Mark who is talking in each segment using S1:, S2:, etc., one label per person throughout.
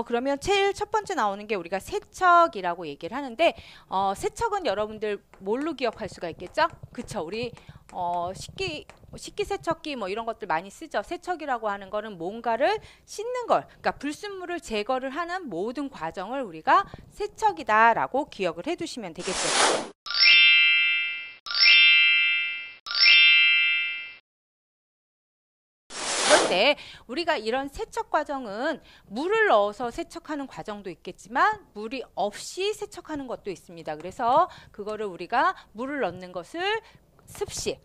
S1: 그러면 제일 첫 번째 나오는 게 우리가 세척이라고 얘기를 하는데, 세척은 여러분들 뭘로 기억할 수가 있겠죠? 그쵸? 우리 식기세척기 뭐 이런 것들 많이 쓰죠. 세척이라고 하는 거는 뭔가를 씻는 걸, 그러니까 불순물을 제거를 하는 모든 과정을 우리가 세척이다라고 기억을 해두시면 되겠죠. 그런데 우리가 이런 세척 과정은 물을 넣어서 세척하는 과정도 있겠지만 물이 없이 세척하는 것도 있습니다. 그래서 그거를 우리가 물을 넣는 것을 습식,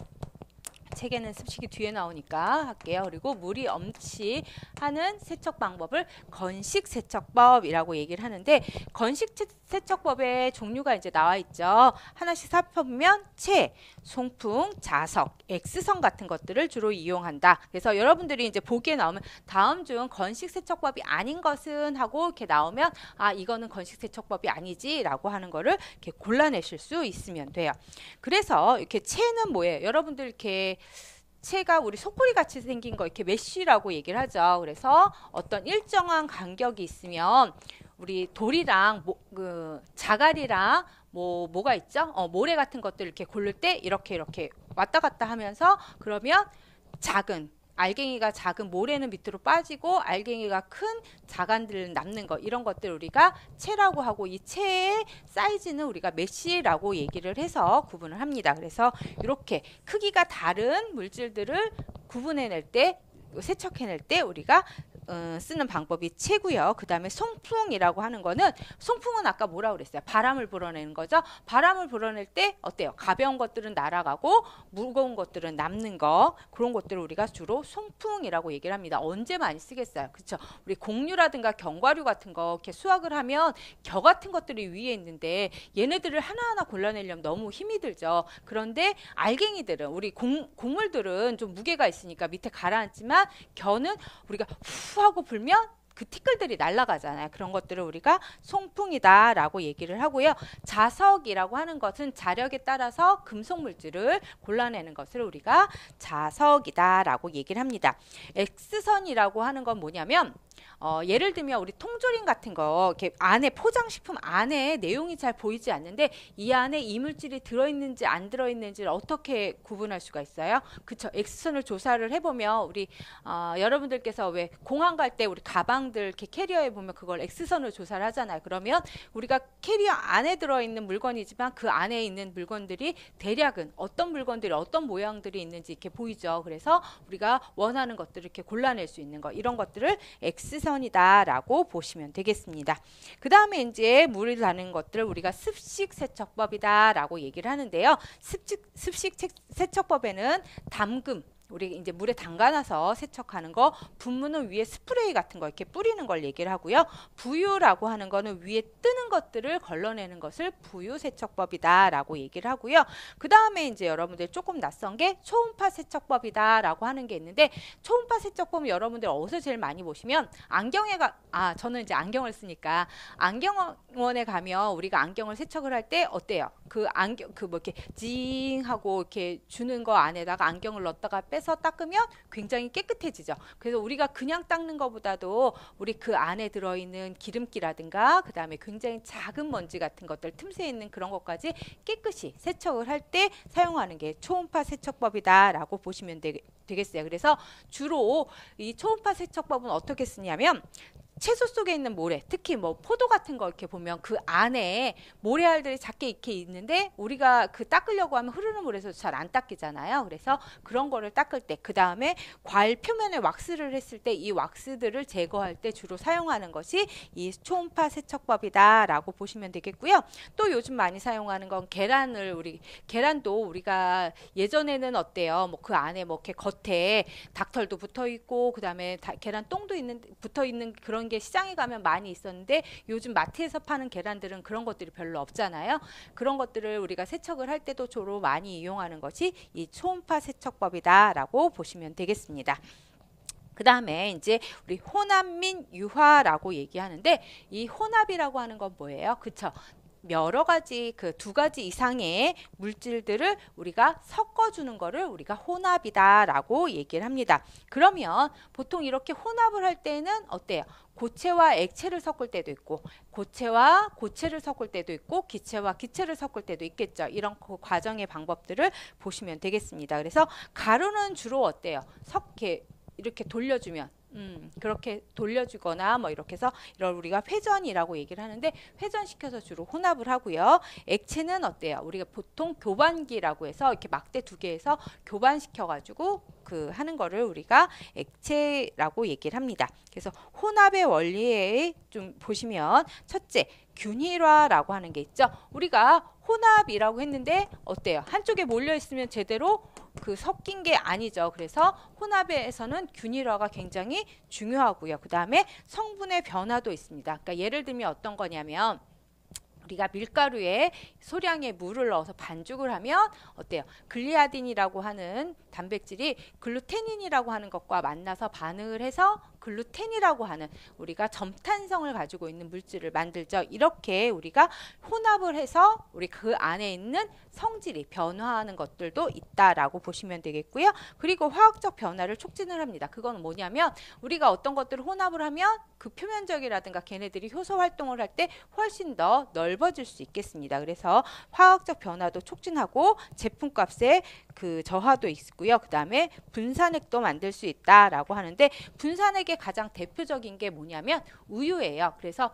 S1: 책에는 습식이 뒤에 나오니까 할게요. 그리고 물이 없이 하는 세척 방법을 건식 세척법이라고 얘기를 하는데, 건식 세척법의 종류가 이제 나와 있죠. 하나씩 살펴보면 체, 송풍, 자석, X선 같은 것들을 주로 이용한다. 그래서 여러분들이 이제 보기에 나오면 다음 중 건식 세척법이 아닌 것은 하고 이렇게 나오면 이거는 건식 세척법이 아니지라고 하는 거를 이렇게 골라내실 수 있으면 돼요. 그래서 이렇게 체는 뭐예요? 여러분들 이렇게 체가 우리 소쿠리 같이 생긴 거 이렇게 메쉬라고 얘기를 하죠. 그래서 어떤 일정한 간격이 있으면 우리 돌이랑 자갈이랑 뭐가 있죠? 모래 같은 것들 이렇게 고를 때 이렇게 왔다 갔다 하면서, 그러면 알갱이가 작은 모래는 밑으로 빠지고 알갱이가 큰 자간들 남는 거, 이런 것들 우리가 체라고 하고, 이 체의 사이즈는 우리가 메쉬라고 얘기를 해서 구분을 합니다. 그래서 이렇게 크기가 다른 물질들을 구분해낼 때, 세척해낼 때 우리가 쓰는 방법이 체고요. 그 다음에 송풍이라고 하는 거는, 송풍은 아까 뭐라고 그랬어요? 바람을 불어내는 거죠. 바람을 불어낼 때 어때요? 가벼운 것들은 날아가고 무거운 것들은 남는 거, 그런 것들을 우리가 주로 송풍이라고 얘기를 합니다. 언제 많이 쓰겠어요? 그렇죠? 우리 곡류라든가 견과류 같은 거 이렇게 수확을 하면 겨 같은 것들이 위에 있는데 얘네들을 하나하나 골라내려면 너무 힘이 들죠. 그런데 알갱이들은, 우리 곡물들은 좀 무게가 있으니까 밑에 가라앉지만 겨는 우리가 후 하고 불면 그 티끌들이 날아가잖아요. 그런 것들을 우리가 송풍이다라고 얘기를 하고요. 자석이라고 하는 것은 자력에 따라서 금속 물질을 골라내는 것을 우리가 자석이다라고 얘기를 합니다. X선이라고 하는 건 뭐냐면, 예를 들면 우리 통조림 같은 거 이렇게 안에, 포장식품 안에 내용이 잘 보이지 않는데 이 안에 이물질이 들어있는지 안 들어있는지를 어떻게 구분할 수가 있어요? 그쵸? X선을 조사를 해보면 우리 여러분들께서 왜 공항 갈 때 우리 가방들 이렇게 캐리어에 보면 그걸 X선을 조사를 하잖아요. 그러면 우리가 캐리어 안에 들어있는 물건이지만 그 안에 있는 물건들이 대략은 어떤 물건들이 어떤 모양들이 있는지 이렇게 보이죠. 그래서 우리가 원하는 것들을 이렇게 골라낼 수 있는 거, 이런 것들을 X선이다라고 보시면 되겠습니다. 그 다음에 이제 물을 다는 것들을 우리가 습식 세척법이다라고 얘기를 하는데요. 습식 세척법에는 담금, 우리 이제 물에 담가놔서 세척하는 거, 분무는 위에 스프레이 같은 거 이렇게 뿌리는 걸 얘기를 하고요. 부유라고 하는 거는 위에 뜨는 것들을 걸러내는 것을 부유 세척법이다라고 얘기를 하고요. 그 다음에 이제 여러분들 조금 낯선 게 초음파 세척법이다라고 하는 게 있는데, 초음파 세척법은 여러분들 어디서 제일 많이 보시면, 저는 이제 안경을 쓰니까 안경원에 가면 우리가 안경을 세척을 할 때 어때요? 그 안경 뭐 이렇게 징 하고 이렇게 주는 거 안에다가 안경을 넣었다가 빼서 닦으면 굉장히 깨끗해지죠. 그래서 우리가 그냥 닦는 것보다도 우리 그 안에 들어있는 기름기라든가 그 다음에 굉장히 작은 먼지 같은 것들, 틈새 있는 그런 것까지 깨끗이 세척을 할 때 사용하는 게 초음파 세척법이다라고 보시면 되겠어요. 그래서 주로 이 초음파 세척법은 어떻게 쓰냐면, 채소 속에 있는 모래, 특히 뭐 포도 같은 거 이렇게 보면 그 안에 모래알들이 작게 이렇게 있는데 우리가 그 닦으려고 하면 흐르는 물에서 잘 안 닦이잖아요. 그래서 그런 거를 닦을 때, 그 다음에 과일 표면에 왁스를 했을 때 이 왁스들을 제거할 때 주로 사용하는 것이 이 초음파 세척법이다라고 보시면 되겠고요. 또 요즘 많이 사용하는 건 계란도 우리가 예전에는 어때요? 뭐 그 안에 뭐 이렇게 겉에 닭털도 붙어 있고 그 다음에 계란 똥도 붙어 있는 그런 게 시장에 가면 많이 있었는데, 요즘 마트에서 파는 계란들은 그런 것들이 별로 없잖아요. 그런 것들을 우리가 세척을 할 때도 주로 많이 이용하는 것이 이 초음파 세척법이다라고 보시면 되겠습니다. 그 다음에 이제 우리 혼합 및 유화라고 얘기하는데, 이 혼합이라고 하는 건 뭐예요? 그쵸? 여러 가지 그 2가지 이상의 물질들을 우리가 섞어주는 거를 우리가 혼합이다라고 얘기를 합니다. 그러면 보통 이렇게 혼합을 할 때는 어때요? 고체와 액체를 섞을 때도 있고 고체와 고체를 섞을 때도 있고 기체와 기체를 섞을 때도 있겠죠. 이런 그 과정의 방법들을 보시면 되겠습니다. 그래서 가루는 주로 어때요? 이렇게 돌려주면 그렇게 돌려주거나 뭐 이렇게 해서 이걸 우리가 회전이라고 얘기를 하는데 회전시켜서 주로 혼합을 하고요. 액체는 어때요? 우리가 보통 교반기라고 해서 이렇게 막대 2개에서 교반시켜 가지고 그 하는 거를 우리가 액체라고 얘기를 합니다. 그래서 혼합의 원리에 좀 보시면 첫째 균일화라고 하는 게 있죠. 우리가 혼합이라고 했는데 어때요? 한쪽에 몰려 있으면 제대로 그 섞인 게 아니죠. 그래서 혼합에서는 균일화가 굉장히 중요하고요. 그 다음에 성분의 변화도 있습니다. 그러니까 예를 들면 어떤 거냐면 우리가 밀가루에 소량의 물을 넣어서 반죽을 하면 어때요? 글리아딘이라고 하는 단백질이 글루테닌이라고 하는 것과 만나서 반응을 해서 글루텐이라고 하는 우리가 점탄성을 가지고 있는 물질을 만들죠. 이렇게 우리가 혼합을 해서 우리 그 안에 있는 성질이 변화하는 것들도 있다라고 보시면 되겠고요. 그리고 화학적 변화를 촉진을 합니다. 그건 뭐냐면 우리가 어떤 것들을 혼합을 하면 그 표면적이라든가 걔네들이 효소 활동을 할 때 훨씬 더 넓어질 수 있겠습니다. 그래서 화학적 변화도 촉진하고 제품값의 그 저하도 있고요. 그 다음에 분산액도 만들 수 있다라고 하는데 분산액의 가장 대표적인 게 뭐냐면 우유예요. 그래서